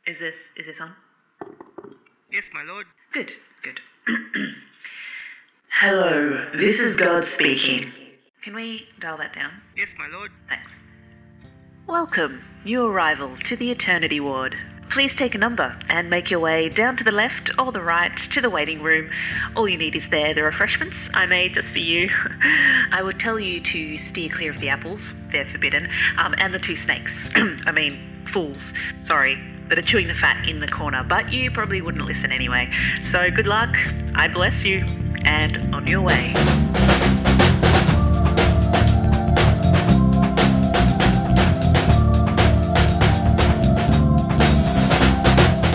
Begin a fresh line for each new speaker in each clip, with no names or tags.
Is this on?
Yes, my lord.
Good. Hello, this is God speaking. Can we dial that down?
Yes, my lord.
Thanks. Welcome, new arrival, to the Eternity Ward. Please take a number and make your way down to the left or the right to the waiting room. All you need is the refreshments I made just for you. I would tell you to steer clear of the apples, they're forbidden, and the 2 snakes. I mean, fools, sorry, that are chewing the fat in the corner, but you probably wouldn't listen anyway. So good luck, I bless you, and on your way.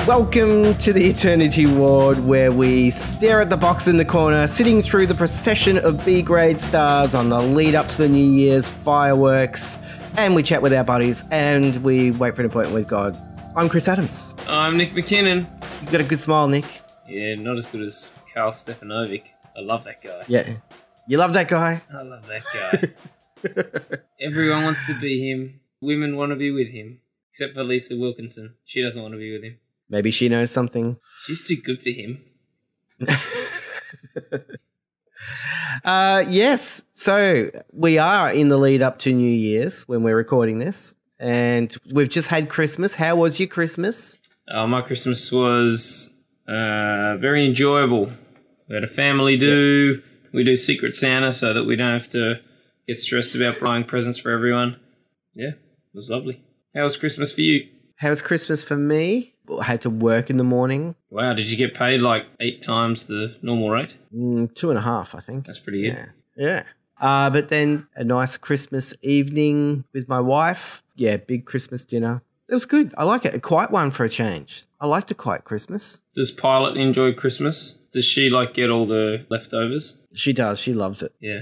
Welcome to the Eternity Ward, where we stare at the box in the corner, sitting through the procession of B-grade stars on the lead up to the New Year's fireworks, and we chat with our buddies, and we wait for an appointment with God. I'm Chris Adams.
I'm Nick McKinnon.
You've got a good smile, Nick.
Yeah, not as good as Karl Stefanovic. I love that guy.
Yeah. You love that guy?
I love that guy. Everyone wants to be him. Women want to be with him. Except for Lisa Wilkinson. She doesn't want to be with him.
Maybe she knows something.
She's too good for him.
Yes. So we are in the lead up to New Year's when we're recording this. And we've just had Christmas. How was your Christmas?
My Christmas was very enjoyable. We had a family do. Yep. We do Secret Santa so that we don't have to get stressed about buying presents for everyone. Yeah, it was lovely. How was Christmas for you?
How was Christmas for me? I had to work in the morning.
Wow, did you get paid like 8 times the normal rate?
2.5, I think.
That's pretty good.
Yeah. But then a nice Christmas evening with my wife. Yeah, big Christmas dinner. It was good. I like it. A quiet one for a change. I liked a quiet Christmas.
Does Pilot enjoy Christmas? Does she like get all the leftovers?
She does. She loves it.
Yeah.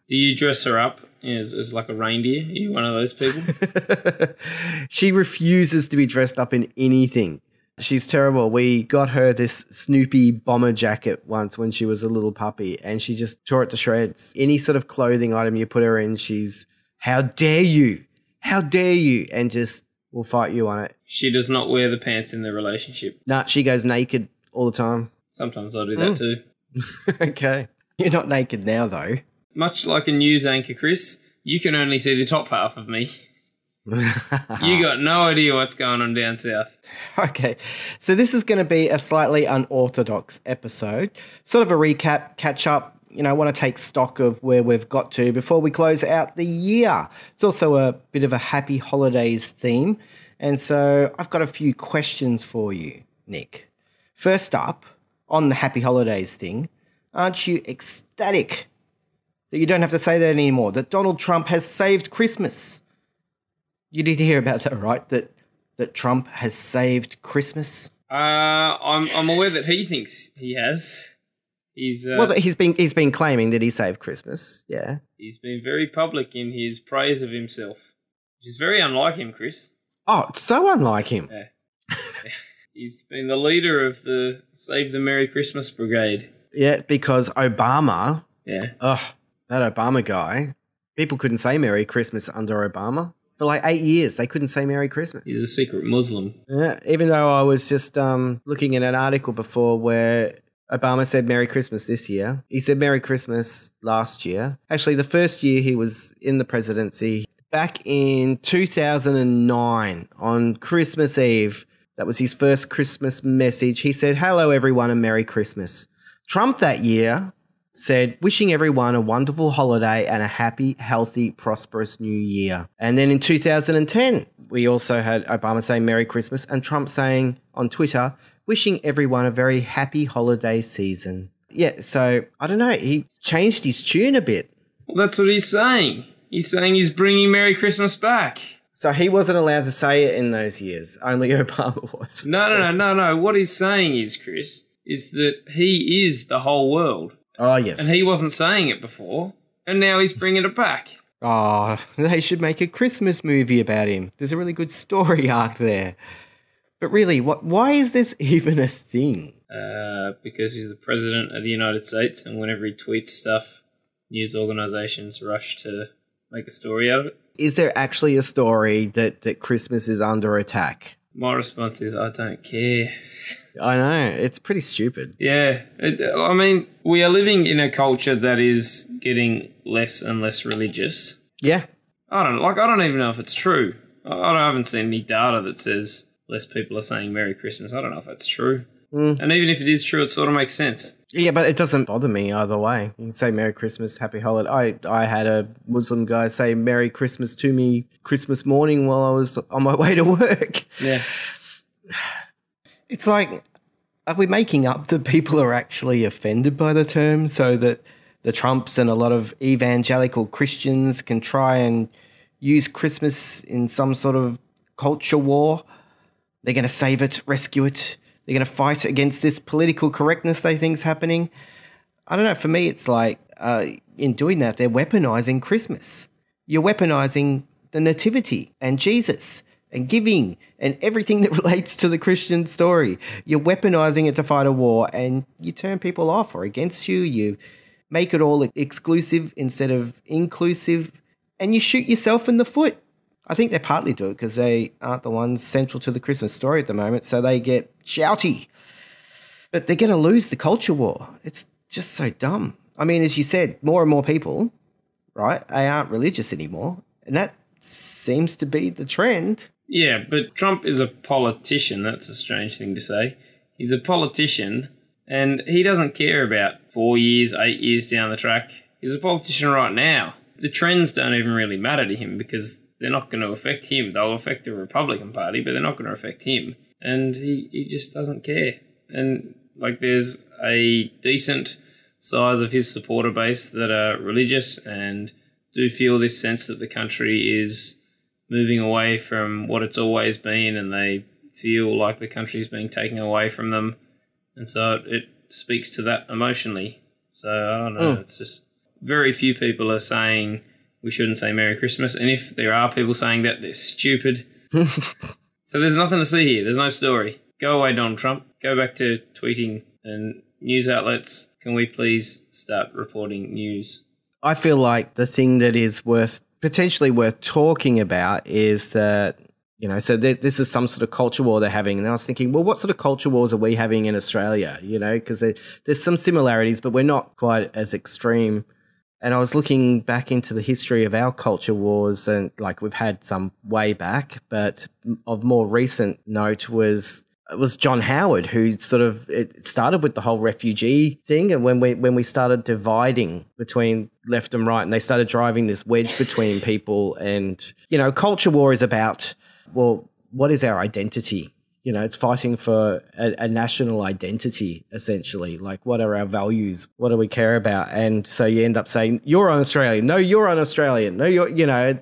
Do you dress her up as like a reindeer? Are you one of those people?
She refuses to be dressed up in anything. She's terrible. We got her this Snoopy bomber jacket once when she was a little puppy, and she just tore it to shreds. Any sort of clothing item you put her in, she's, how dare you? How dare you? And just will fight you on it.
She does not wear the pants in the relationship.
Nah, she goes naked all the time.
Sometimes I do that too.
Okay. You're not naked now, though.
Much like a news anchor, Chris, you can only see the top half of me. You got no idea what's going on down south.
Okay, so this is going to be a slightly unorthodox episode. Sort of a recap, catch up, I want to take stock of where we've got to before we close out the year. It's also a bit of a happy holidays theme. And so I've got a few questions for you, Nick. First up, on the happy holidays thing, aren't you ecstatic that you don't have to say that anymore, that Donald Trump has saved Christmas? You did hear about that, right? That Trump has saved Christmas?
I'm aware that he thinks he has. He's
been claiming that he saved Christmas, yeah.
He's been very public in his praise of himself, which is very unlike him, Chris.
Oh, it's so unlike him.
Yeah. He's been the leader of the Save the Merry Christmas Brigade.
Yeah, because Obama...
Yeah.
Ugh, that Obama guy. People couldn't say Merry Christmas under Obama. For like 8 years, they couldn't say Merry Christmas.
He's a secret Muslim.
Yeah, even though I was just looking at an article before where Obama said Merry Christmas this year. He said Merry Christmas last year. Actually, the first year he was in the presidency, back in 2009, on Christmas Eve, that was his first Christmas message. He said, "Hello, everyone, and Merry Christmas." Trump that year said, "Wishing everyone a wonderful holiday and a happy, healthy, prosperous new year." And then in 2010, we also had Obama saying Merry Christmas and Trump saying on Twitter, "Wishing everyone a very happy holiday season." Yeah, so I don't know. He changed his tune a bit.
Well, that's what he's saying. He's saying he's bringing Merry Christmas back.
So he wasn't allowed to say it in those years. Only Obama was.
No. What he's saying is, Chris, is that he is the whole world.
Oh, yes.
And he wasn't saying it before, and now he's bringing it back.
Oh, they should make a Christmas movie about him. There's a really good story arc there. But really, why is this even a thing?
Because he's the president of the United States, and whenever he tweets stuff, news organisations rush to make a story out of it.
Is there actually a story that Christmas is under attack?
My response is, I don't care.
I know. It's pretty stupid.
Yeah. I mean, we are living in a culture that is getting less and less religious.
Yeah.
I don't even know if it's true. I haven't seen any data that says less people are saying Merry Christmas. I don't know if that's true. And even if it is true, it sort of makes sense.
Yeah, but it doesn't bother me either way. You can say Merry Christmas, Happy Holiday. I had a Muslim guy say Merry Christmas to me Christmas morning while I was on my way to work.
Yeah.
It's like, are we making up that people are actually offended by the term so that the Trumps and a lot of evangelical Christians can try and use Christmas in some sort of culture war? They're going to save it, rescue it. They're going to fight against this political correctness they think's happening. I don't know. For me, it's like in doing that, they're weaponizing Christmas. You're weaponizing the nativity and Jesus and giving and everything that relates to the Christian story. You're weaponizing it to fight a war, and you turn people off or against you. You make it all exclusive instead of inclusive, and you shoot yourself in the foot. I think they partly do it because they aren't the ones central to the Christmas story at the moment, so they get shouty. But they're going to lose the culture war. It's just so dumb. I mean, as you said, more and more people, right, they aren't religious anymore, and that seems to be the trend.
Yeah, but Trump is a politician. That's a strange thing to say. He's a politician, and he doesn't care about 4 years, 8 years down the track. He's a politician right now. The trends don't even really matter to him because they're not going to affect him. They'll affect the Republican Party, but they're not going to affect him. And he just doesn't care. And, like, there's a decent size of his supporter base that are religious and do feel this sense that the country is moving away from what it's always been, and they feel like the country's being taken away from them. And so it speaks to that emotionally. So, I don't know. It's just very few people are saying we shouldn't say Merry Christmas. And if there are people saying that, they're stupid. So there's nothing to see here. There's no story. Go away, Donald Trump. Go back to tweeting and news outlets. Can we please start reporting news?
I feel like the thing that is potentially worth talking about is that, you know, so this is some sort of culture war they're having. And I was thinking, well, what sort of culture wars are we having in Australia? You know, because there's some similarities, but we're not quite as extreme. And I was looking back into the history of our culture wars, and like we've had some way back, but of more recent note was John Howard, who it started with the whole refugee thing. And when we started dividing between left and right, and they started driving this wedge between people, and, you know, culture war is about, well, what is our identity? You know, it's fighting for a national identity, essentially. Like, what are our values? What do we care about? And so you end up saying, you're un-Australian. No, you're un-Australian. No, you're, you know.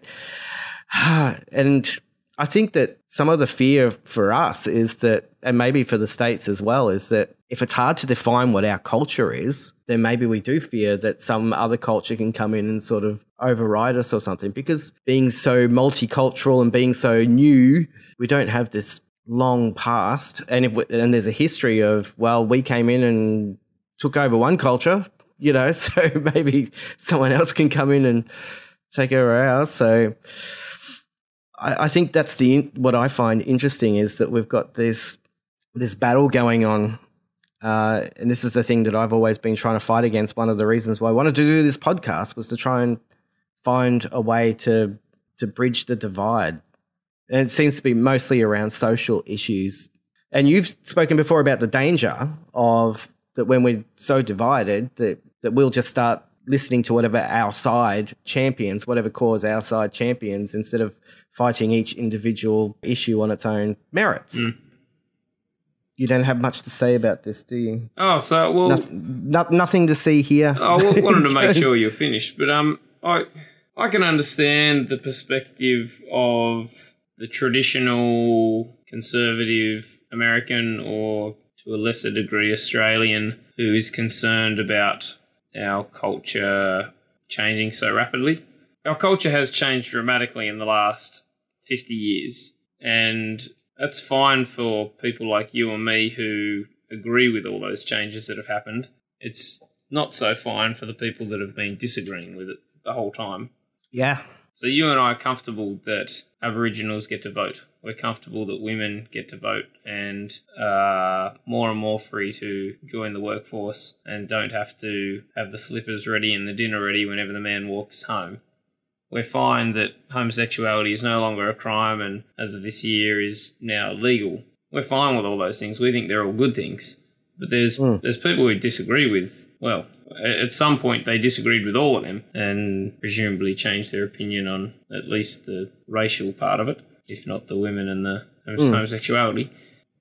And I think that some of the fear for us is that, and maybe for the States as well, is that if it's hard to define what our culture is, then maybe we do fear that some other culture can come in and sort of override us or something. Because being so multicultural and being so new, we don't have this long past, and there's a history of, well, we came in and took over one culture, you know, so maybe someone else can come in and take over ours. So I think that's what I find interesting is that we've got this battle going on, and this is the thing that I've always been trying to fight against. One of the reasons why I wanted to do this podcast was to try and find a way to bridge the divide. And it seems to be mostly around social issues. And you've spoken before about the danger of that when we're so divided that we'll just start listening to whatever our side champions, whatever cause our side champions, instead of fighting each individual issue on its own merits. You don't have much to say about this, do you?
Oh, so, well...
nothing to see here.
I wanted to make sure you're finished, but I can understand the perspective of the traditional conservative American, or to a lesser degree Australian, who is concerned about our culture changing so rapidly. Our culture has changed dramatically in the last 50 years, and that's fine for people like you and me who agree with all those changes that have happened. It's not so fine for the people that have been disagreeing with it the whole time.
Yeah.
So you and I are comfortable that Aboriginals get to vote. we're comfortable that women get to vote and are more and more free to join the workforce and don't have to have the slippers ready and the dinner ready whenever the man walks home. We find that homosexuality is no longer a crime and as of this year is now legal. We're fine with all those things. We think they're all good things. But there's people who disagree with, well, at some point they disagreed with all of them and presumably changed their opinion on at least the racial part of it, if not the women and the homosexuality.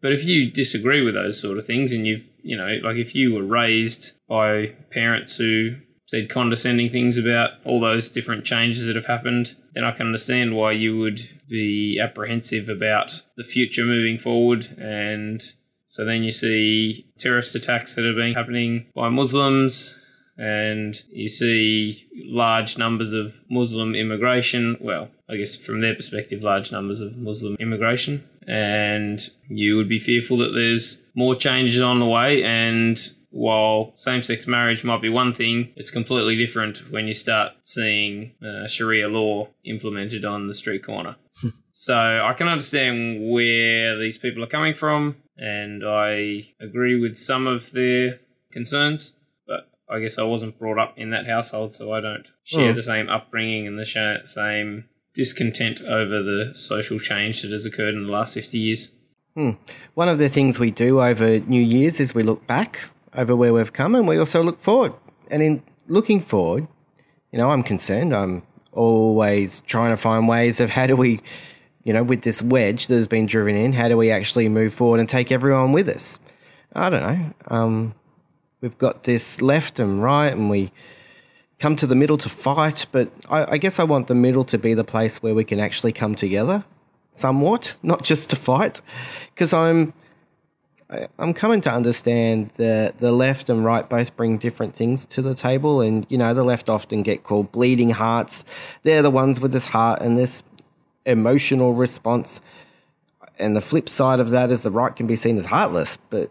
But if you disagree with those sort of things and like if you were raised by parents who said condescending things about all those different changes that have happened, then I can understand why you would be apprehensive about the future moving forward. And so then you see terrorist attacks that have been happening by Muslims, and you see large numbers of Muslim immigration. Well, I guess from their perspective, large numbers of Muslim immigration. And you would be fearful that there's more changes on the way. And while same-sex marriage might be one thing, it's completely different when you start seeing Sharia law implemented on the street corner. So I can understand where these people are coming from, and I agree with some of their concerns, but I guess I wasn't brought up in that household, so I don't share the same upbringing and the same discontent over the social change that has occurred in the last 50 years.
One of the things we do over New Year's is we look back over where we've come, and we also look forward. And in looking forward, I'm concerned. I'm always trying to find ways of how do we, with this wedge that has been driven in, how do we actually move forward and take everyone with us? I don't know. We've got this left and right, and we come to the middle to fight, but I guess I want the middle to be the place where we can actually come together somewhat, not just to fight, because I'm coming to understand that the left and right both bring different things to the table. And, the left often get called bleeding hearts. They're the ones with this heart and this emotional response. And the flip side of that is the right can be seen as heartless, but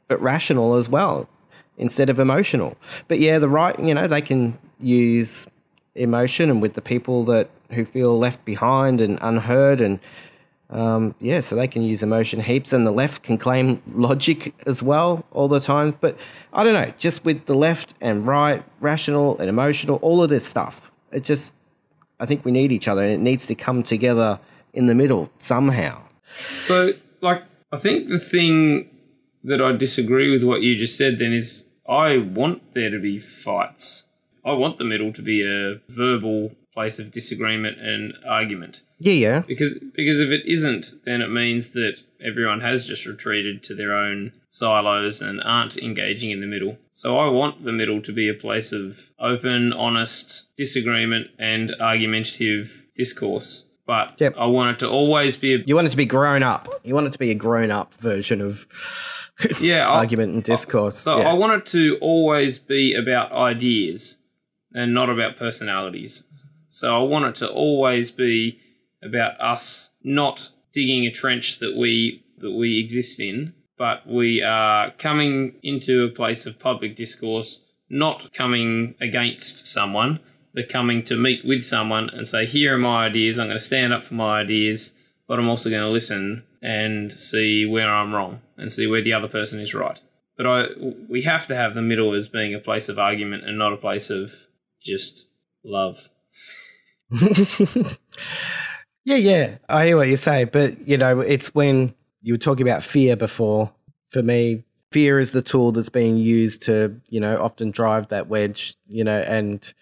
rational as well instead of emotional. But yeah, the right, they can use emotion, and with the people who feel left behind and unheard, and so they can use emotion heaps, and the left can claim logic as well all the time. But I don't know, just with the left and right, rational and emotional, all of this stuff, I think we need each other, and it needs to come together in the middle somehow.
So, I think the thing that I disagree with what you just said then is I want there to be fights. I want the middle to be a verbal place of disagreement and argument.
Yeah.
Because if it isn't, then it means that everyone has just retreated to their own silos and aren't engaging in the middle. So I want the middle to be a place of open, honest disagreement and argumentative discourse. But I want it to always be...
You want it to be grown up. You want it to be a grown-up version of argument and discourse.
I want it to always be about ideas and not about personalities. So I want it to always be about us not digging a trench that we exist in, but we are coming into a place of public discourse, not coming against someone, but coming to meet with someone and say, here are my ideas, I'm going to stand up for my ideas, but I'm also going to listen and see where I'm wrong and see where the other person is right. But we have to have the middle as being a place of argument and not a place of just love.
Yeah, I hear what you say, but it's when you were talking about fear before. For me, fear is the tool that's being used to often drive that wedge, and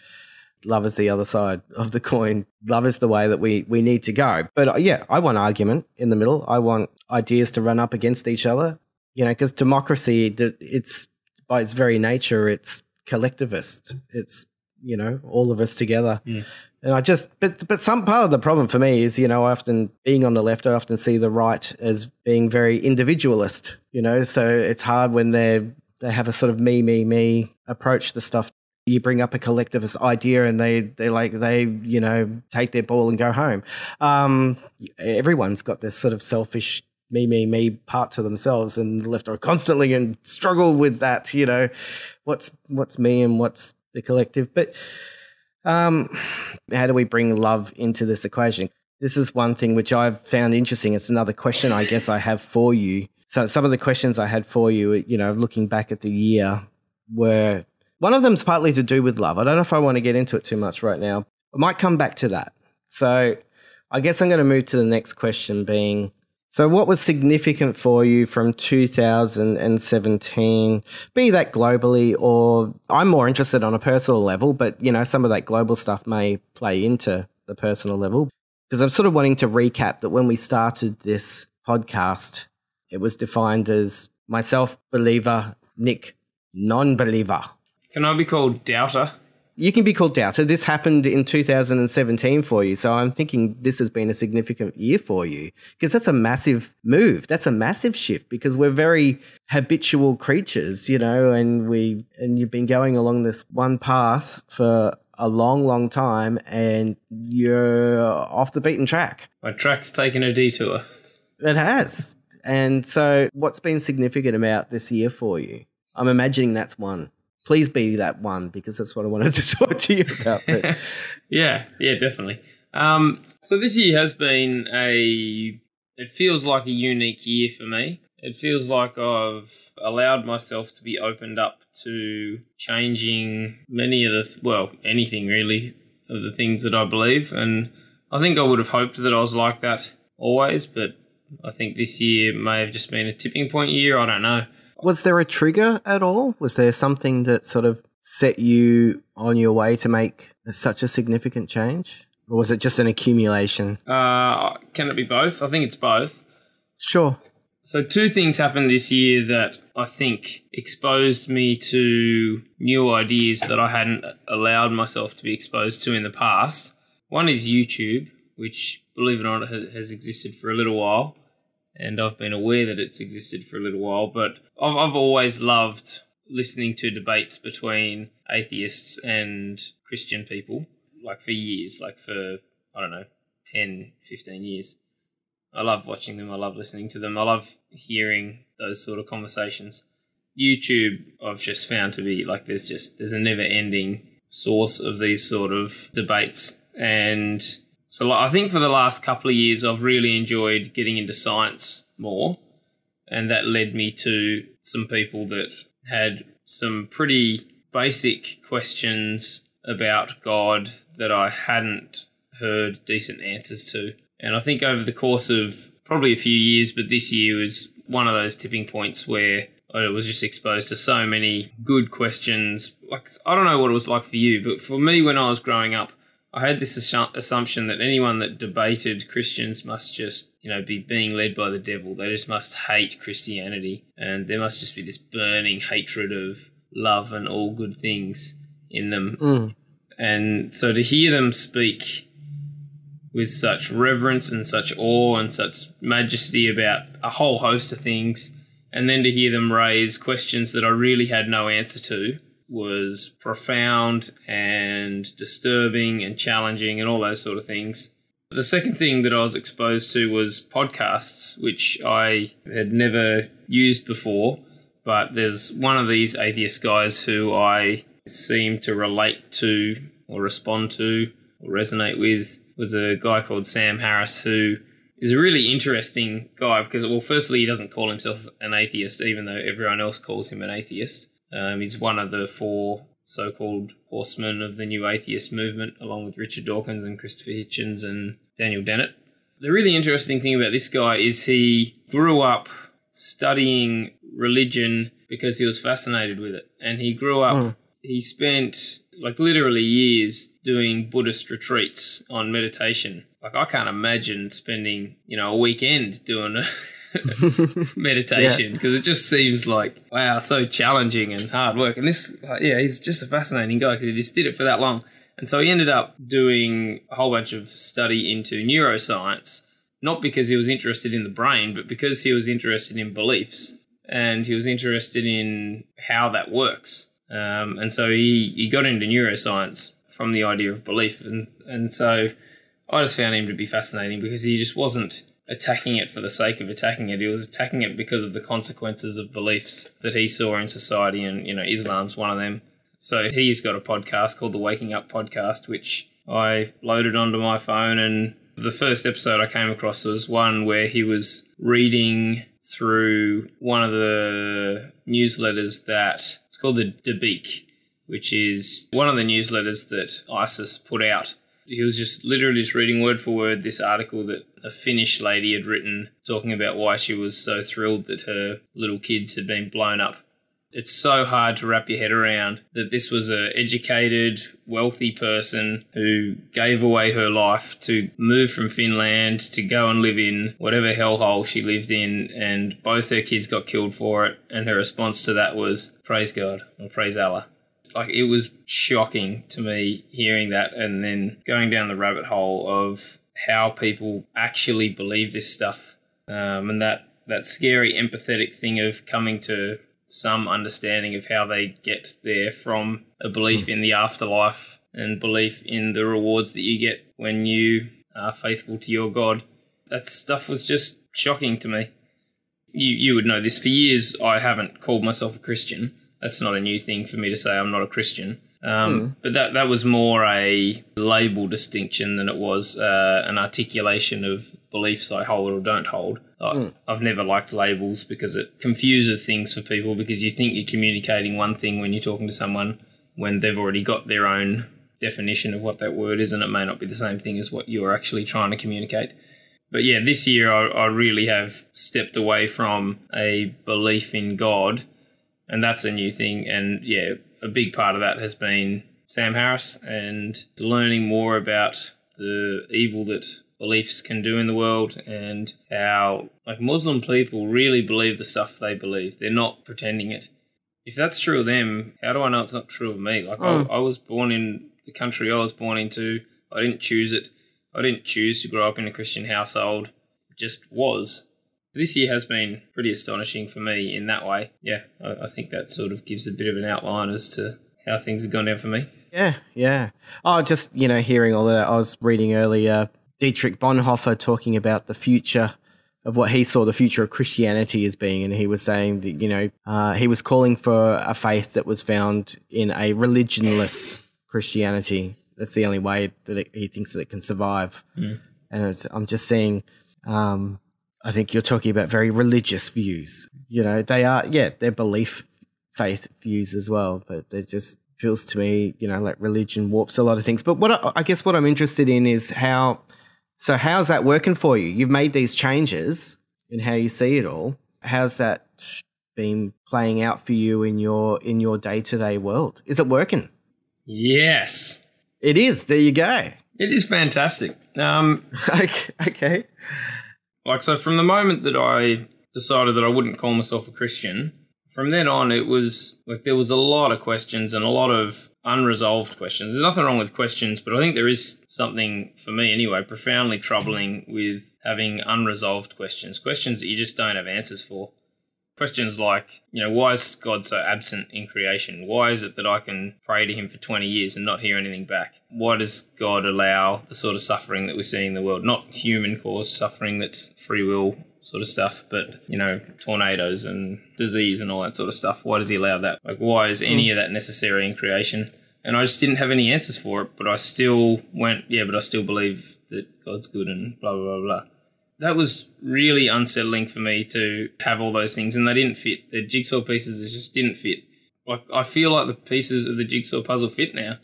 love is the other side of the coin. Love is the way that we need to go. But I want argument in the middle. I want ideas to run up against each other, because democracy, it's by its very nature, it's collectivist. It's all of us together. And but some part of the problem for me is, often being on the left, I often see the right as being very individualist, so it's hard when they have a sort of me approach to stuff. You bring up a collectivist idea and they take their ball and go home. Everyone's got this sort of selfish me part to themselves, and the left are constantly and struggle with that, what's me and what's the collective. But how do we bring love into this equation?
this is one thing which I've found interesting. It's another question I guess I have for you. So some of the questions I had for you, looking back at the year, were one of them's partly to do with love. I don't know if I want to get into it too much right now. I might come back to that. So I guess I'm going to move to the next question being, so what was significant for you from 2017, be that globally, or I'm more interested on a personal level, but, some of that global stuff may play into the personal level, because I'm sort of wanting to recap that when we started this podcast, it was defined as myself, believer, Nick, non-believer.
Can I be called doubter?
You can be called doubter. This happened in 2017 for you. So I'm thinking this has been a significant year for you, because that's a massive move. That's a massive shift, because we're very habitual creatures, and you've been going along this one path for a long, long time, and you're off the beaten track.
My track's taken a detour.
It has. And so what's been significant about this year for you? I'm imagining that's one. Please be that one, because that's what I wanted to talk to you about. But.
Yeah, definitely. So this year has been it feels like a unique year for me. It feels like I've allowed myself to be opened up to changing many of anything really of the things that I believe. And I think I would have hoped that I was like that always, but I think this year may have just been a tipping point year. I don't know.
Was there a trigger at all? Was there something that sort of set you on your way to make such a significant change? Or was it just an accumulation?
Can it be both? I think it's both.
Sure.
So 2 things happened this year that I think exposed me to new ideas that I hadn't allowed myself to be exposed to in the past. One is YouTube, which, believe it or not, has existed for a little while. And I've been aware that it's existed for a little while, but I've always loved listening to debates between atheists and Christian people, like for years, like for, 10, 15 years. I love watching them. I love listening to them. I love hearing those sort of conversations. YouTube, I've just found to be like, there's a never ending source of these sort of debates. And so I think for the last couple of years, I've really enjoyed getting into science more, and that led me to some people that had some pretty basic questions about God that I hadn't heard decent answers to. And I think over the course of probably a few years, but this year was one of those tipping points where I was just exposed to so many good questions. Like, I don't know what it was like for you, but for me when I was growing up, I had this assumption that anyone that debated Christians must just, be being led by the devil. They just must hate Christianity, and there must just be this burning hatred of love and all good things in them. Mm. And so to hear them speak with such reverence and such awe and such majesty about a whole host of things, and then to hear them raise questions that I really had no answer to, was profound and disturbing and challenging and all those sort of things. The second thing that I was exposed to was podcasts, which I had never used before, but there's one of these atheist guys who I seem to relate to or respond to or resonate with, was a guy called Sam Harris, who is a really interesting guy because, well, firstly, he doesn't call himself an atheist, even though everyone else calls him an atheist. He's one of the 4 so-called horsemen of the new atheist movement, along with Richard Dawkins and Christopher Hitchens and Daniel Dennett. The really interesting thing about this guy is he grew up studying religion because he was fascinated with it. And he grew up, he spent like literally years doing Buddhist retreats on meditation. Like, I can't imagine spending, a weekend doing meditation, because it just seems like, wow, so challenging and hard work. And this, he's just a fascinating guy because he just did it for that long. And so he ended up doing a whole bunch of study into neuroscience, not because he was interested in the brain, but because he was interested in beliefs and he was interested in how that works. And so he got into neuroscience from the idea of belief. And so I just found him to be fascinating because he just wasn't attacking it for the sake of attacking it. He was attacking it because of the consequences of beliefs that he saw in society, and Islam's one of them. So he's got a podcast called the Waking Up Podcast, which I loaded onto my phone and The first episode I came across was one where he was reading through one of the newsletters that, it's called the Dabiq, which is one of the newsletters that ISIS put out. He was just literally just reading word for word this article that a Finnish lady had written, talking about why she was so thrilled that her little kids had been blown up. It's so hard to wrap your head around that this was an educated, wealthy person who gave away her life to move from Finland to go and live in whatever hellhole she lived in, and both her kids got killed for it, and her response to that was, praise God, or praise Allah. Like, it was shocking to me hearing that, and then going down the rabbit hole of how people actually believe this stuff, and that scary empathetic thing of coming to some understanding of how they get there from a belief in the afterlife and belief in the rewards that you get when you are faithful to your God. That stuff was just shocking to me. You would know this. For years, I haven't called myself a Christian. That's not a new thing for me to say I'm not a Christian. But that was more a label distinction than it was an articulation of beliefs I hold or don't hold. I've never liked labels because it confuses things for people, because you think you're communicating one thing when you're talking to someone when they've already got their own definition of what that word is, and it may not be the same thing as what you're actually trying to communicate. But yeah, this year I really have stepped away from a belief in God, and that's a new thing. And yeah, a big part of that has been Sam Harris and learning more about the evil that beliefs can do in the world, and how like Muslim people really believe the stuff they believe. They're not pretending it. If that's true of them, how do I know it's not true of me? Like I was born in the country I was born into. I didn't choose it. I didn't choose to grow up in a Christian household. It just was. This year has been pretty astonishing for me in that way. Yeah, I think that sort of gives a bit of an outline as to how things have gone down for me.
Yeah. Oh, just, hearing all of that, I was reading earlier Dietrich Bonhoeffer talking about the future of what he saw the future of Christianity as being, and he was saying that, he was calling for a faith that was found in a religionless Christianity. That's the only way that he thinks that it can survive. And I'm just seeing, I think you're talking about very religious views. They are, they're belief, faith views as well, but it just feels to me, like religion warps a lot of things. But I guess what I'm interested in is how's that working for you? You've made these changes in how you see it all. How's that been playing out for you in your day-to-day world? Is it working?
Yes.
It is. There you go.
It is fantastic.
Okay.
Like, so from the moment that I decided that I wouldn't call myself a Christian, from then on it was like there was a lot of questions and a lot of unresolved questions. There's nothing wrong with questions, but I think there is something, for me anyway, profoundly troubling with having unresolved questions that you just don't have answers for. Questions like, why is God so absent in creation? Why is it that I can pray to him for 20 years and not hear anything back? Why does God allow the sort of suffering that we're seeing in the world? Not human-caused suffering that's free will sort of stuff, but, tornadoes and disease and all that sort of stuff. Why does he allow that? Like, why is any of that necessary in creation? And I just didn't have any answers for it, but I still went, but I still believe that God's good and blah, blah, blah, blah. That was really unsettling for me to have all those things, and they didn't fit. The jigsaw pieces just didn't fit. Like, I feel like the pieces of the jigsaw puzzle fit now,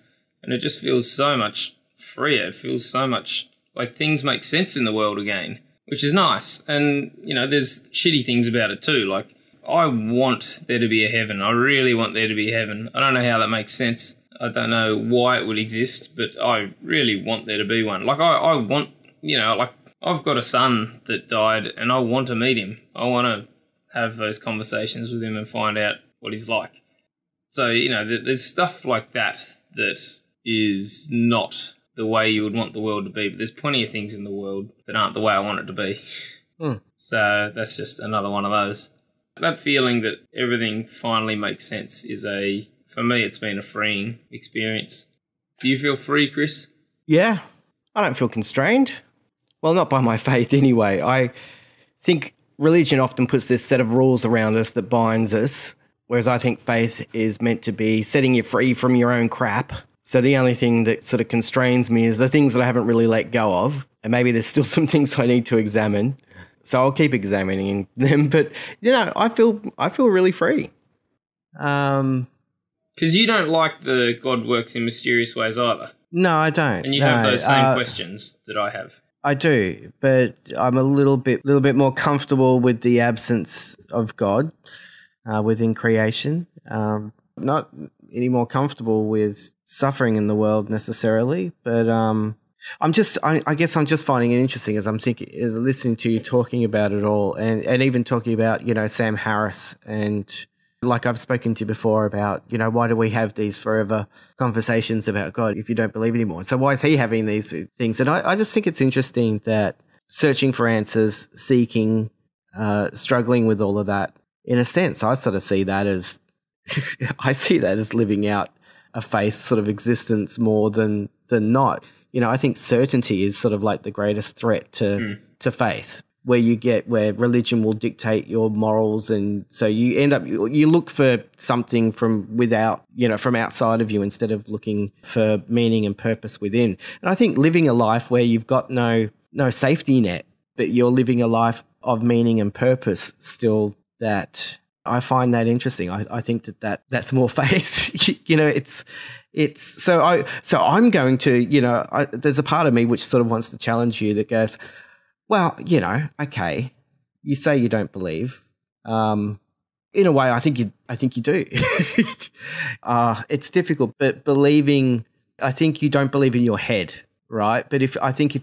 and it just feels so much freer. It feels so much like things make sense in the world again, which is nice. And, there's shitty things about it too. Like, I want there to be a heaven. I really want there to be a heaven. I don't know how that makes sense. I don't know why it would exist, but I really want there to be one. Like, I want, I've got a son that died and I want to meet him. I want to have those conversations with him and find out what he's like. So, there's stuff like that is not the way you would want the world to be, but there's plenty of things in the world that aren't the way I want it to be. So that's just another one of those. That feeling that everything finally makes sense for me, it's been a freeing experience. Do you feel free, Chris?
Yeah, I don't feel constrained. Well, not by my faith anyway. I think religion often puts this set of rules around us that binds us, whereas I think faith is meant to be setting you free from your own crap So the only thing that sort of constrains me is the things that I haven't really let go of. And maybe there's still some things I need to examine. So I'll keep examining them. But, I feel really free.
Because you don't like the God works in mysterious ways either.
No, I don't.
And you have those same questions that I have.
I do, but I'm a little bit more comfortable with the absence of God within creation. Not any more comfortable with suffering in the world necessarily, but I guess I'm just finding it interesting as listening to you talking about it all, and even talking about Sam Harris, and like I've spoken to you before about why do we have these forever conversations about God if you don't believe anymore? So why is he having these things? And I just think it's interesting that searching for answers, seeking, struggling with all of that. In a sense, I sort of see that as I see that as living out a faith sort of existence more than not. I think certainty is sort of like the greatest threat to faith, where religion will dictate your morals, and so you end up you look for something from outside of you instead of looking for meaning and purpose within. And I think living a life where you've got no safety net, but you're living a life of meaning and purpose still, that I find that interesting. I think that's more faith. It's so I'm going to there's a part of me which sort of wants to challenge you that goes, well, okay, you say you don't believe. In a way, I think you do. It's difficult, but believing, I think you don't believe in your head, right? But if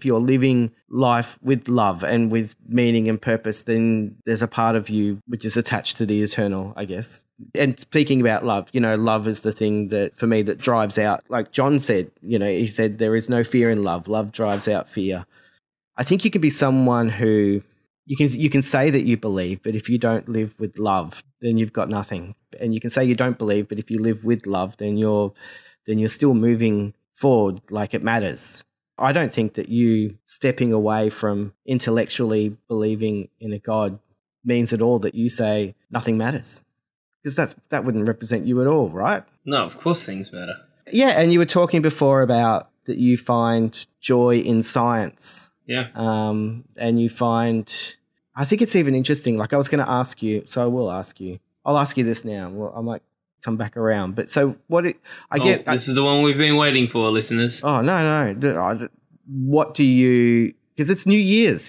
you're living life with love and with meaning and purpose, then there's a part of you which is attached to the eternal, I guess. And speaking about love, love is the thing that, for me, that drives out, like John said, he said, there is no fear in love. Love drives out fear. I think you can be someone who you can say that you believe, but if you don't live with love, then you've got nothing. And you can say you don't believe, but if you live with love, then you're still moving forward like it matters. I don't think that you stepping away from intellectually believing in a God means at all that you say nothing matters, because that wouldn't represent you at all, right?
No, of course things matter.
Yeah, and you were talking before about that you find joy in science.
Yeah.
And you find, I think it's even interesting, like I was going to ask you, so I will ask you. I'll ask you this now. Well, I might come back around. But so
this is the one we've been waiting for, listeners.
Oh, no. What do you, because it's New Year's,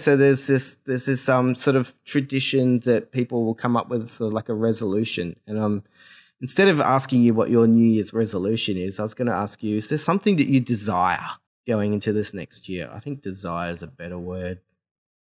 so there's this sort of tradition that people will come up with sort of like a resolution. And instead of asking you what your New Year's resolution is, I was going to ask you, is there something that you desire going into this next year? I think desire is a better word.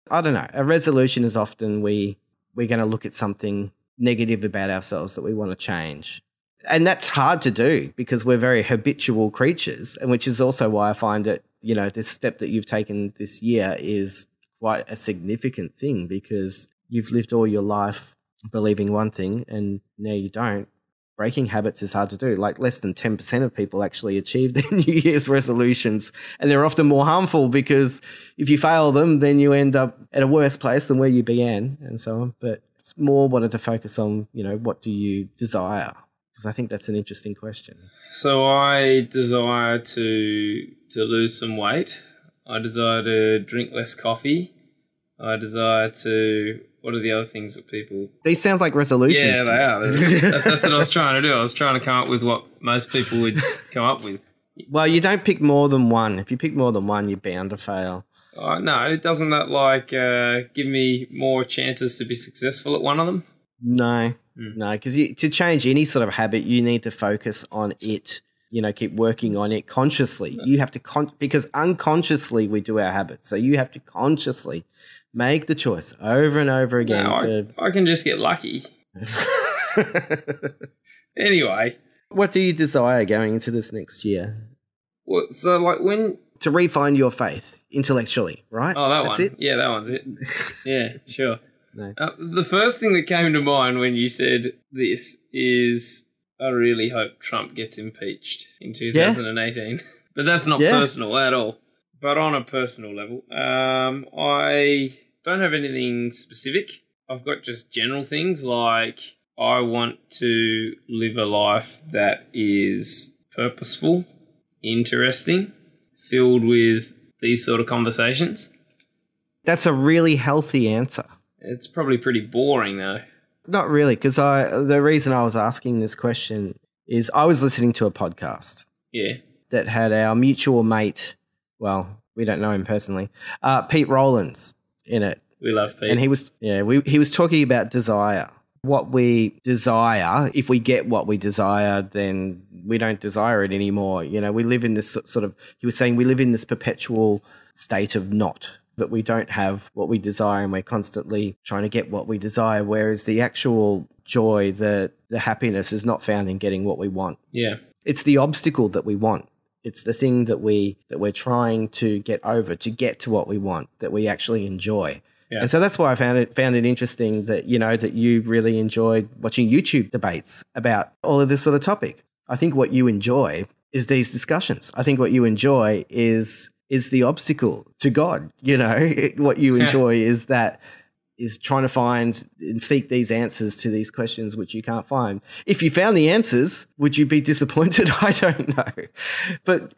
I don't know. A resolution is often we're going to look at something negative about ourselves that we want to change. And that's hard to do because we're very habitual creatures, and which is also why I find that, this step that you've taken this year is quite a significant thing, because you've lived all your life believing one thing and now you don't. Breaking habits is hard to do. Like less than 10% of people actually achieve their New Year's resolutions, and they're often more harmful because if you fail them, then you end up at a worse place than where you began, and so on. But it's more wanted to focus on, what do you desire? Because I think that's an interesting question.
So I desire to lose some weight. I desire to drink less coffee. I desire to... What are the other things that people...
These sound like resolutions.
Yeah, they are. That's what I was trying to do. I was trying to come up with what most people would come up with.
Well, you don't pick more than one. If you pick more than one, you're bound to fail.
Oh, no, doesn't that give me more chances to be successful at one of them?
No, because to change any sort of habit, you need to focus on it. Keep working on it consciously. You have to because unconsciously we do our habits. So you have to consciously make the choice over and over again.
No, I can just get lucky. Anyway.
What do you desire going into this next year?
Well, so when...
To refine your faith intellectually, right?
Oh,
That's
one.
It?
Yeah, that one's it. Yeah, sure.
No.
The first thing that came to mind when you said this is I really hope Trump gets impeached in 2018. Yeah. But that's not personal at all. But on a personal level, I don't have anything specific. I've got just general things like I want to live a life that is purposeful interesting, filled with these sort of conversations.
That's a really healthy answer.
It's probably pretty boring though.
Not really, because the reason I was asking this question is I was listening to a podcast
Yeah.
that had our mutual mate, well, we don't know him personally, Pete Rowlands in it.
We love Pete.
And he was talking about desire. What we desire, if we get what we desire, then we don't desire it anymore. You know, we live in this sort of, he was saying we live in this perpetual state of not, that we don't have what we desire and we're constantly trying to get what we desire, whereas the actual joy, the happiness is not found in getting what we want.
Yeah.
It's the obstacle that we want. It's the thing that we're trying to get over, to get to what we want, that we actually enjoy.
Yeah.
And so that's why I found it interesting that, you know, that you really enjoyed watching YouTube debates about all of this sort of topic. I think what you enjoy is these discussions. I think what you enjoy is the obstacle to God. You know, what you enjoy is trying to find and seek these answers to these questions which you can't find. If you found the answers, would you be disappointed? I don't know. But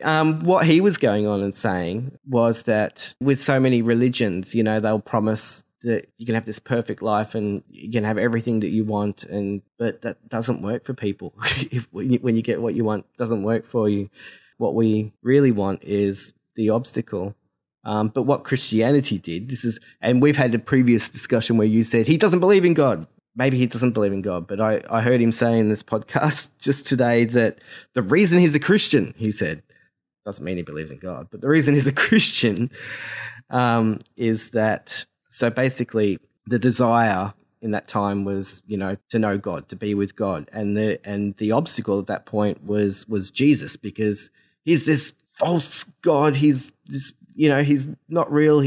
what he was going on and saying was that with so many religions, you know, they'll promise that you can have this perfect life and you can have everything that you want, but that doesn't work for people. When you get what you want, it doesn't work for you. What we really want is the obstacle. But what Christianity did, and we've had a previous discussion where you said he doesn't believe in God. Maybe he doesn't believe in God, but I heard him say in this podcast just today that the reason he's a Christian, he said, doesn't mean he believes in God, but the reason he's a Christian is that, so basically the desire in that time was, you know, to know God, to be with God. And the obstacle at that point was Jesus, because he's this false God. He's this, you know, he's not real.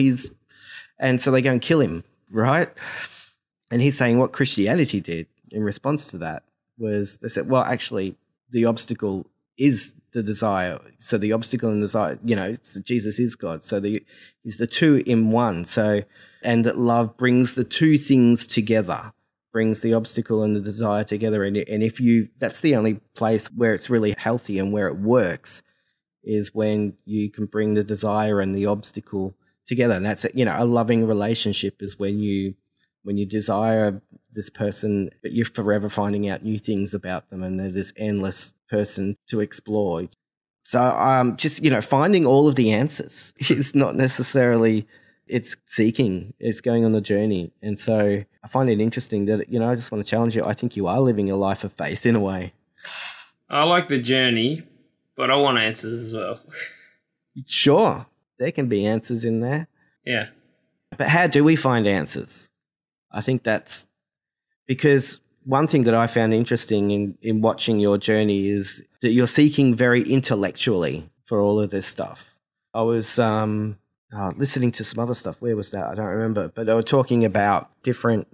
And so they go and kill him, right? And he's saying what Christianity did in response to that was they said, well, actually, the obstacle is the desire. So the obstacle and desire, you know, Jesus is God. So he's the two in one. So, and that love brings the two things together, brings the obstacle and the desire together. And if that's the only place where it's really healthy and where it works, is when you can bring the desire and the obstacle together. And that's, you know, a loving relationship is when you desire this person, but you're forever finding out new things about them and they're this endless person to explore. So just, you know, finding all of the answers is not necessarily, it's seeking, it's going on the journey. And so I find it interesting that, you know, I just want to challenge you. I think you are living a life of faith in a way.
I like the journey, but I want answers as well.
Sure, there can be answers in there.
Yeah.
But how do we find answers? I think that's because one thing that I found interesting in watching your journey is that you're seeking very intellectually for all of this stuff. I was listening to some other stuff. Where was that? I don't remember. But they were talking about different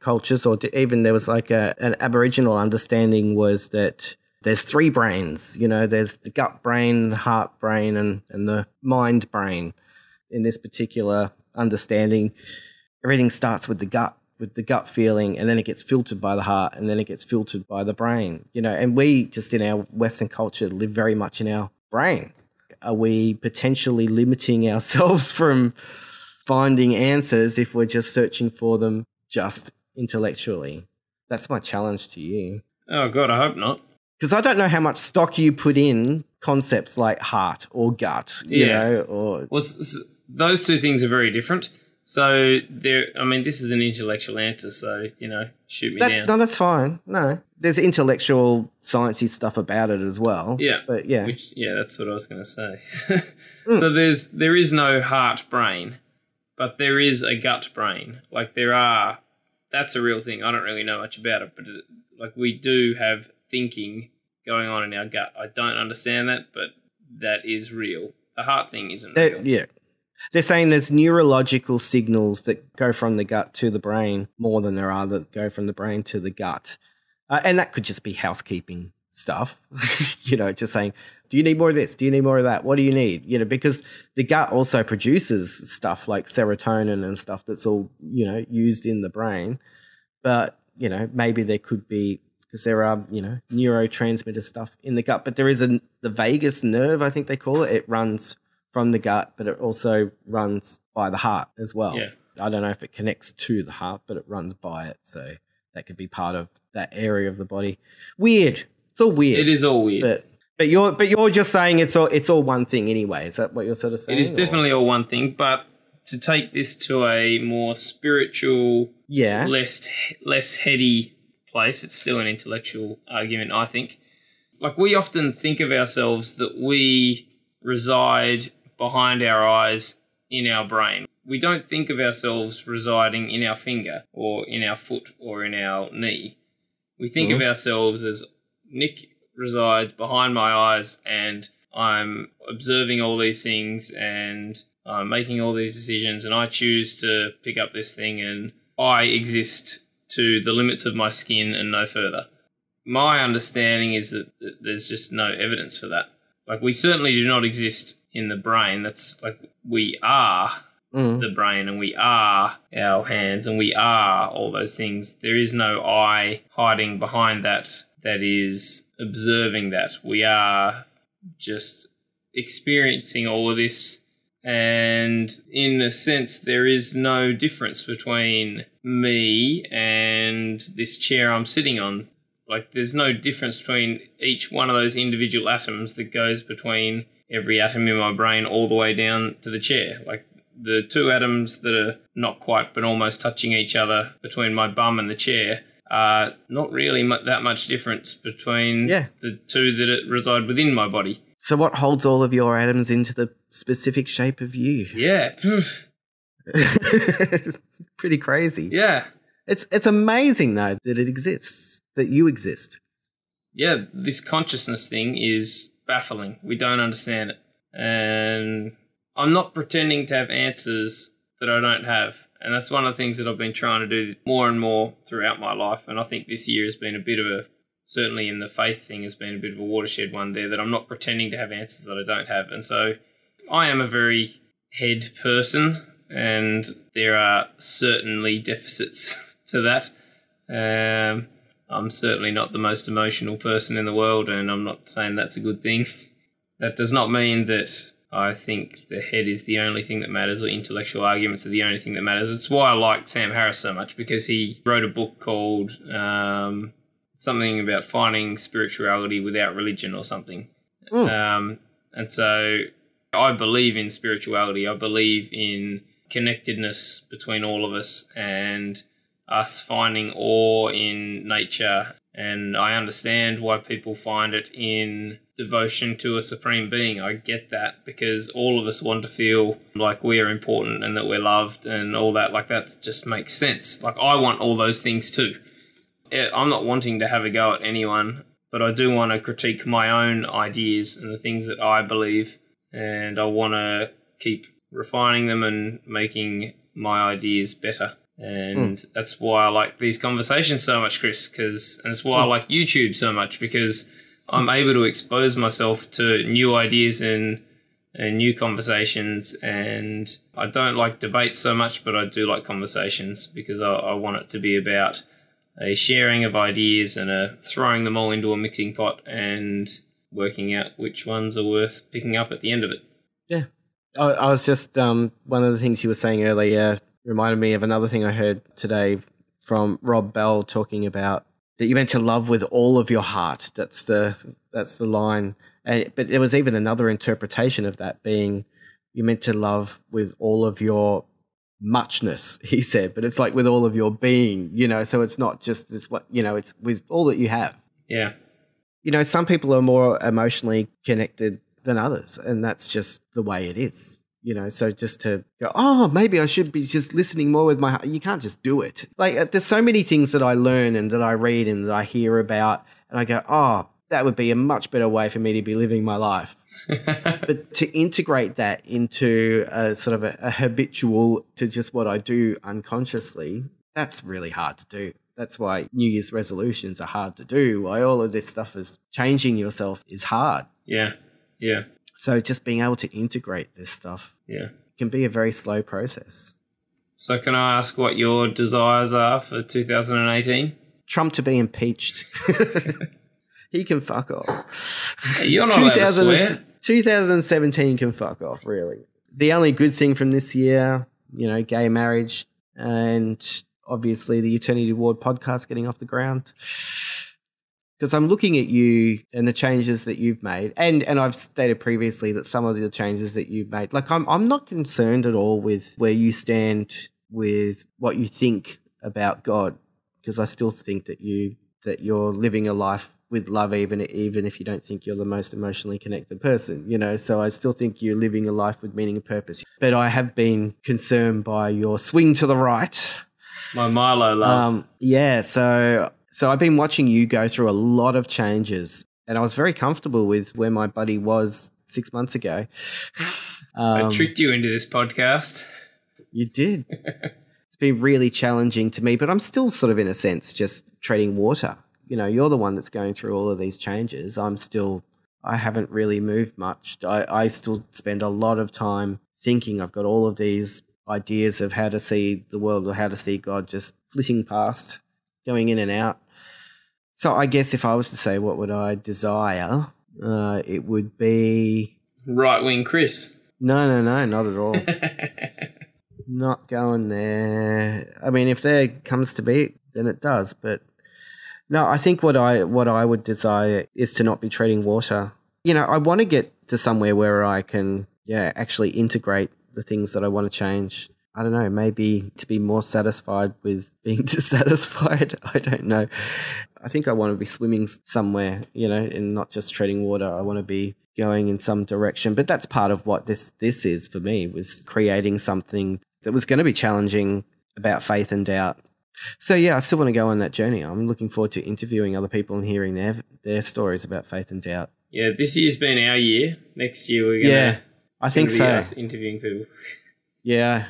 cultures, or even there was like an Aboriginal understanding was that there's three brains, you know, there's the gut brain, the heart brain, and the mind brain. In this particular understanding, everything starts with the gut feeling, and then it gets filtered by the heart, and then it gets filtered by the brain, you know, and we just in our Western culture live very much in our brain. Are we potentially limiting ourselves from finding answers if we're just searching for them just intellectually? That's my challenge to you.
Oh, God, I hope not.
Because I don't know how much stock you put in concepts like heart or gut, you know, or...
Well, those two things are very different. So, this is an intellectual answer, so, you know, shoot me down.
No, that's fine. No. There's intellectual, sciencey stuff about it as well.
Yeah.
But, yeah.
That's what I was going to say. So, there is no heart brain, but there is a gut brain. Like, that's a real thing. I don't really know much about it, but, like, we do have thinking going on in our gut. I don't understand that, but that is real. The heart thing isn't real.
Yeah. They're saying there's neurological signals that go from the gut to the brain more than there are that go from the brain to the gut. And that could just be housekeeping stuff, you know, just saying, do you need more of this? Do you need more of that? What do you need? You know, because the gut also produces stuff like serotonin and stuff that's all, you know, used in the brain. But, you know, maybe there could be because there are, neurotransmitter stuff in the gut. But there is the vagus nerve, I think they call it. It runs from the gut, but it also runs by the heart as well.
Yeah.
I don't know if it connects to the heart, but it runs by it. So that could be part of that area of the body. Weird. It's all weird.
It is all weird.
But you're just saying it's all one thing anyway. Is that what you're sort of saying?
It is definitely all one thing, but to take this to a more spiritual, less heady place, it's still an intellectual argument, I think. Like, we often think of ourselves that we reside behind our eyes in our brain. We don't think of ourselves residing in our finger or in our foot or in our knee. We think of ourselves as Nick resides behind my eyes and I'm observing all these things and I'm making all these decisions and I choose to pick up this thing and I exist to the limits of my skin and no further. My understanding is that there's just no evidence for that. Like, we certainly do not exist in the brain. That's like, we are the brain and we are our hands and we are all those things. There is no I hiding behind that is observing that. We are just experiencing all of this, and in a sense there is no difference between me and this chair I'm sitting on. Like, there's no difference between each one of those individual atoms that goes between every atom in my brain all the way down to the chair. Like, the two atoms that are not quite but almost touching each other between my bum and the chair are not really that much difference between the two that reside within my body.
So what holds all of your atoms into the specific shape of you?
Yeah.
It's pretty crazy.
Yeah.
It's amazing, though, that it exists, that you exist.
Yeah, this consciousness thing is baffling. We don't understand it. And I'm not pretending to have answers that I don't have. And that's one of the things that I've been trying to do more and more throughout my life. And I think this year has been a bit of a, certainly in the faith thing, has been a bit of a watershed one there, that I'm not pretending to have answers that I don't have. And so I am a very head person, and there are certainly deficits to that. I'm certainly not the most emotional person in the world, and I'm not saying that's a good thing. That does not mean that I think the head is the only thing that matters, or intellectual arguments are the only thing that matters. It's why I like Sam Harris so much, because he wrote a book called something about finding spirituality without religion or something. And so I believe in spirituality. I believe in connectedness between all of us and us finding awe in nature. And I understand why people find it in devotion to a supreme being. I get that, because all of us want to feel like we're important and that we're loved and all that. Like, that just makes sense. Like, I want all those things too. I'm not wanting to have a go at anyone, but I do want to critique my own ideas and the things that I believe, and I want to keep refining them and making my ideas better. And that's why I like these conversations so much, Kris, and it's why I like YouTube so much, because I'm able to expose myself to new ideas and new conversations. And I don't like debates so much, but I do like conversations, because I want it to be about a sharing of ideas and a throwing them all into a mixing pot and working out which ones are worth picking up at the end of it.
Yeah. I was just, one of the things you were saying earlier reminded me of another thing I heard today from Rob Bell, talking about that you're meant to love with all of your heart. That's the line. But there was even another interpretation of that being you're meant to love with all of your muchness, he said, but it's like with all of your being, so it's not just this, it's with all that you have.
Yeah.
Some people are more emotionally connected than others, and that's just the way it is. So just to go, maybe I should be just listening more with my heart. You can't just do it. Like, there's so many things that I learn and that I read and that I hear about, and I go, that would be a much better way for me to be living my life. But to integrate that into a sort of a habitual to just what I do unconsciously, that's really hard to do. That's why New Year's resolutions are hard to do. Why all of this stuff is changing yourself is hard.
Yeah. Yeah.
So just being able to integrate this stuff can be a very slow process.
So can I ask what your desires are for 2018?
Trump to be impeached. He can fuck off.
Hey, you're not allowed to swear.
2017 can fuck off, really. The only good thing from this year, gay marriage and obviously the Eternity Ward podcast getting off the ground. Because I'm looking at you and the changes that you've made, and I've stated previously that some of the changes that you've made, like I'm not concerned at all with where you stand with what you think about God, because I still think that you're living a life with love, even if you don't think you're the most emotionally connected person, So I still think you're living a life with meaning and purpose. But I have been concerned by your swing to the right.
My Milo love.
So I've been watching you go through a lot of changes, and I was very comfortable with where my buddy was 6 months ago.
I tricked you into this podcast.
You did. It's been really challenging to me, but I'm still sort of, in a sense, just treading water. You're the one that's going through all of these changes. I haven't really moved much. I still spend a lot of time thinking. I've got all of these ideas of how to see the world or how to see God just flitting past, going in and out. So I guess if I was to say what would I desire, it would be...
Right-wing Kris.
No, not at all. Not going there. I mean, if there comes to be, then it does. But no, I think what I would desire is to not be treading water. I want to get to somewhere where I can, actually integrate the things that I want to change. I don't know, maybe to be more satisfied with being dissatisfied. I don't know. I think I want to be swimming somewhere, and not just treading water. I want to be going in some direction. But that's part of what this is for me, was creating something that was going to be challenging about faith and doubt. So, I still want to go on that journey. I'm looking forward to interviewing other people and hearing their stories about faith and doubt.
Yeah, this year's been our year. Next year we're going to...
I think so.
Us interviewing people.
Yeah,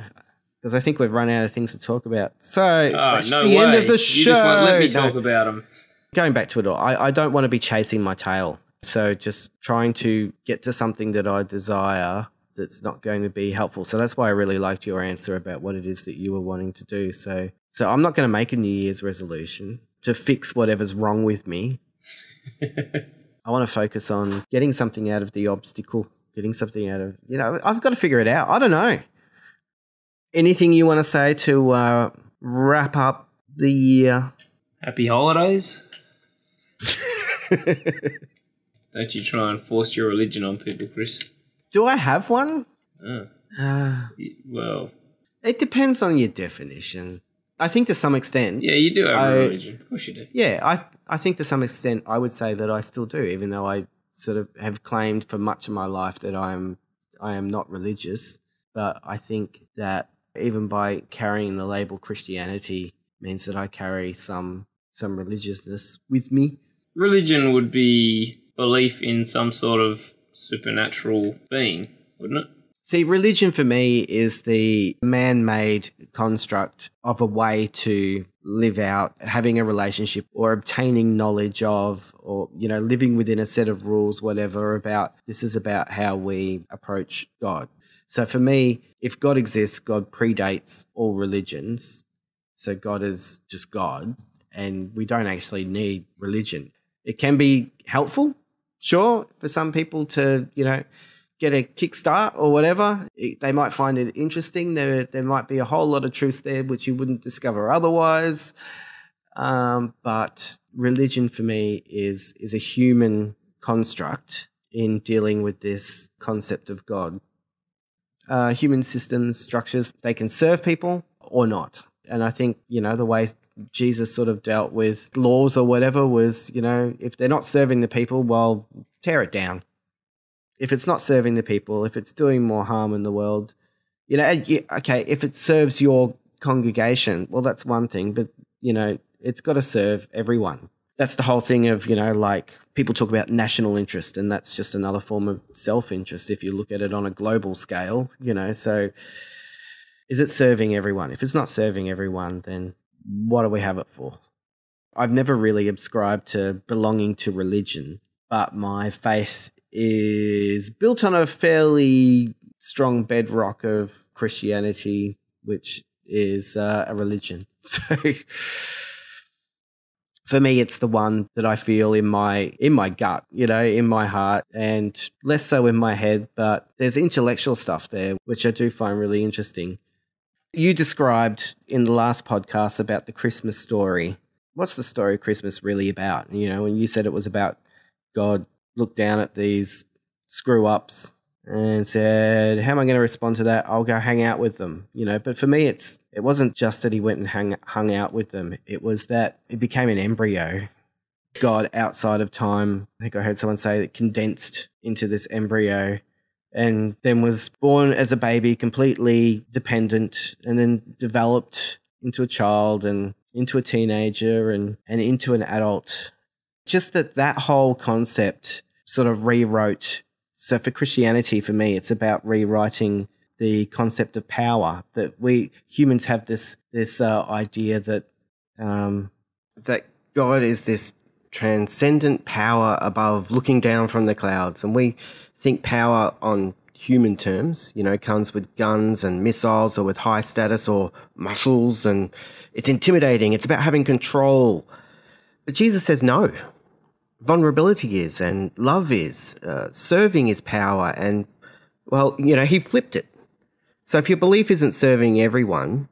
because I think we've run out of things to talk about. So,
that's
the
way.
end of the show.
You just won't let me talk about them.
Going back to it all, I don't want to be chasing my tail. So just trying to get to something that I desire that's not going to be helpful. So that's why I really liked your answer about what it is that you were wanting to do. So I'm not going to make a New Year's resolution to fix whatever's wrong with me. I want to focus on getting something out of the obstacle, getting something out of, I've got to figure it out. I don't know. Anything you want to say to wrap up the year?
Happy holidays. Don't you try and force your religion on people, Kris.
Do I have one?
Well,
it depends on your definition. I think to some extent...
Yeah, you do have a religion. Of course you do.
Yeah, I think to some extent I would say that I still do, even though I sort of have claimed for much of my life that I am not religious. But I think that even by carrying the label Christianity means that I carry some religiousness with me.
Religion would be belief in some sort of supernatural being, wouldn't it?
See, religion for me is the man-made construct of a way to live out having a relationship or obtaining knowledge of, or, living within a set of rules, whatever, this is about how we approach God. So for me, if God exists, God predates all religions. So God is just God, and we don't actually need religion. It can be helpful, sure, for some people to, get a kickstart or whatever. They might find it interesting. There might be a whole lot of truths there which you wouldn't discover otherwise. But religion for me is a human construct in dealing with this concept of God. Human systems, structures, they can serve people or not. And I think, the way Jesus sort of dealt with laws or whatever was, if they're not serving the people, well, tear it down. If it's not serving the people, if it's doing more harm in the world, okay, if it serves your congregation, well, that's one thing, but, it's got to serve everyone. That's the whole thing of, like people talk about national interest, and that's just another form of self-interest if you look at it on a global scale, so is it serving everyone? If it's not serving everyone, then what do we have it for? I've never really ascribed to belonging to religion, but my faith is built on a fairly strong bedrock of Christianity, which is a religion. So For me, it's the one that I feel in my gut, in my heart, and less so in my head, but there's intellectual stuff there, which I do find really interesting. You described in the last podcast about the Christmas story. What's the story of Christmas really about? When you said it was about God looked down at these screw-ups and said, how am I going to respond to that? I'll go hang out with them, But for me, it wasn't just that he went and hung out with them. It was that it became an embryo. God outside of time, I think I heard someone say, it condensed into this embryo and then was born as a baby, completely dependent, and then developed into a child and into a teenager and into an adult. Just that whole concept sort of rewrote. So for Christianity, for me, it's about rewriting the concept of power, that we humans have this idea that that God is this transcendent power above, looking down from the clouds. And we think power on human terms, comes with guns and missiles or with high status or muscles, and it's intimidating. It's about having control. But Jesus says no. Vulnerability is, and love is, serving is power. And, he flipped it. So if your belief isn't serving everyone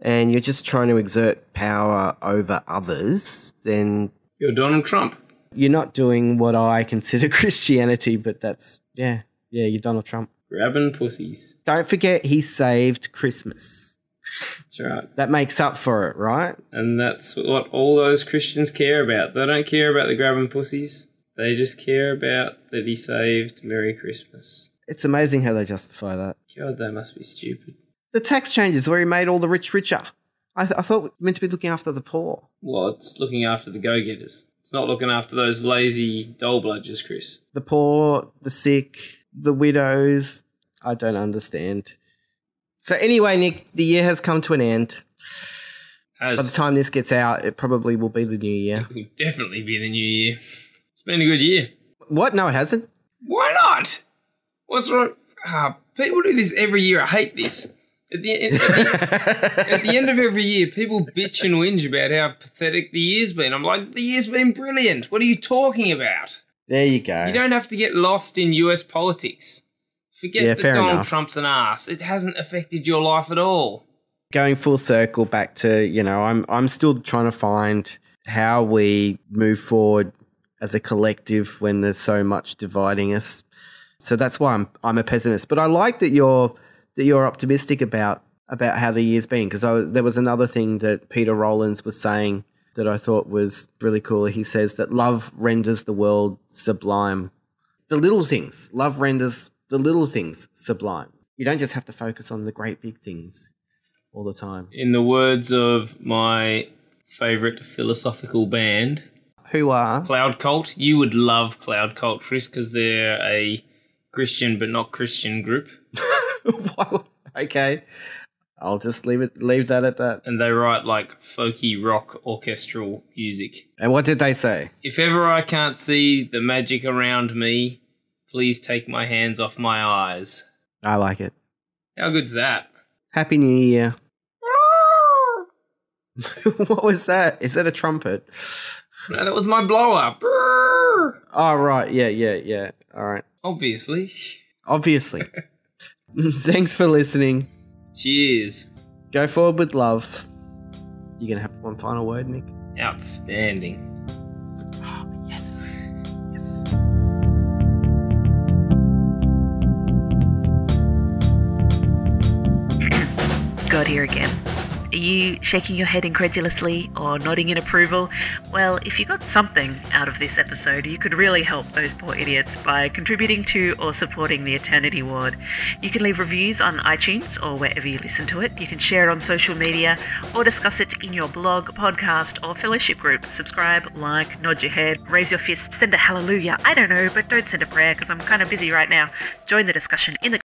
and you're just trying to exert power over others, then
You're Donald Trump.
You're not doing what I consider Christianity, but that's, you're Donald Trump.
Grabbing pussies.
Don't forget he saved Christmas.
That's right.
That makes up for it, right?
And that's what all those Christians care about. They don't care about the grabbing pussies. They just care about that he saved Merry Christmas.
It's amazing how they justify that.
God, they must be stupid.
The tax changes where he made all the rich richer. I thought we were meant to be looking after the poor.
Well, it's looking after the go-getters. It's not looking after those lazy dole-bludgers, Chris.
The poor, the sick, the widows. I don't understand. So anyway, Nick, the year has come to an end. By the time this gets out, it probably will be the new year.
It will definitely be the new year. It's been a good year.
What? No, it hasn't.
Why not? What's wrong? People do this every year. I hate this. At the end of every year, people bitch and whinge about how pathetic the year's been. I'm like, the year's been brilliant. What are you talking about?
There you go.
You don't have to get lost in US politics. Forget that Donald
enough.
Trump's an arse. It hasn't affected your life at all.
Going full circle back to, I'm still trying to find how we move forward as a collective when there's so much dividing us. So that's why I'm a pessimist. But I like that you're optimistic about how the year's been, because there was another thing that Peter Rollins was saying that I thought was really cool. He says that love renders the world sublime. The little things. Love renders the little things sublime. You don't just have to focus on the great big things all the time.
In the words of my favourite philosophical band,
who are
Cloud Cult. You would love Cloud Cult, Chris, because they're a Christian but not Christian group.
Okay. I'll just leave that at that.
And they write like folky rock orchestral music.
And what did they say?
If ever I can't see the magic around me, please take my hands off my eyes.
I like it.
How good's that?
Happy New Year. What was that? Is that a trumpet?
No, that was my blow up.
Oh, right. Yeah. All right.
Obviously.
Thanks for listening.
Cheers.
Go forward with love. You going to have one final word, Nick?
Outstanding.
Oh, yes.
God here again. Are you shaking your head incredulously or nodding in approval? Well, if you got something out of this episode, you could really help those poor idiots by contributing to or supporting the Eternity Ward. You can leave reviews on iTunes or wherever you listen to it. You can share it on social media or discuss it in your blog, podcast, or fellowship group. Subscribe, like, nod your head, raise your fist, send a hallelujah. I don't know, but don't send a prayer because I'm kind of busy right now. Join the discussion in the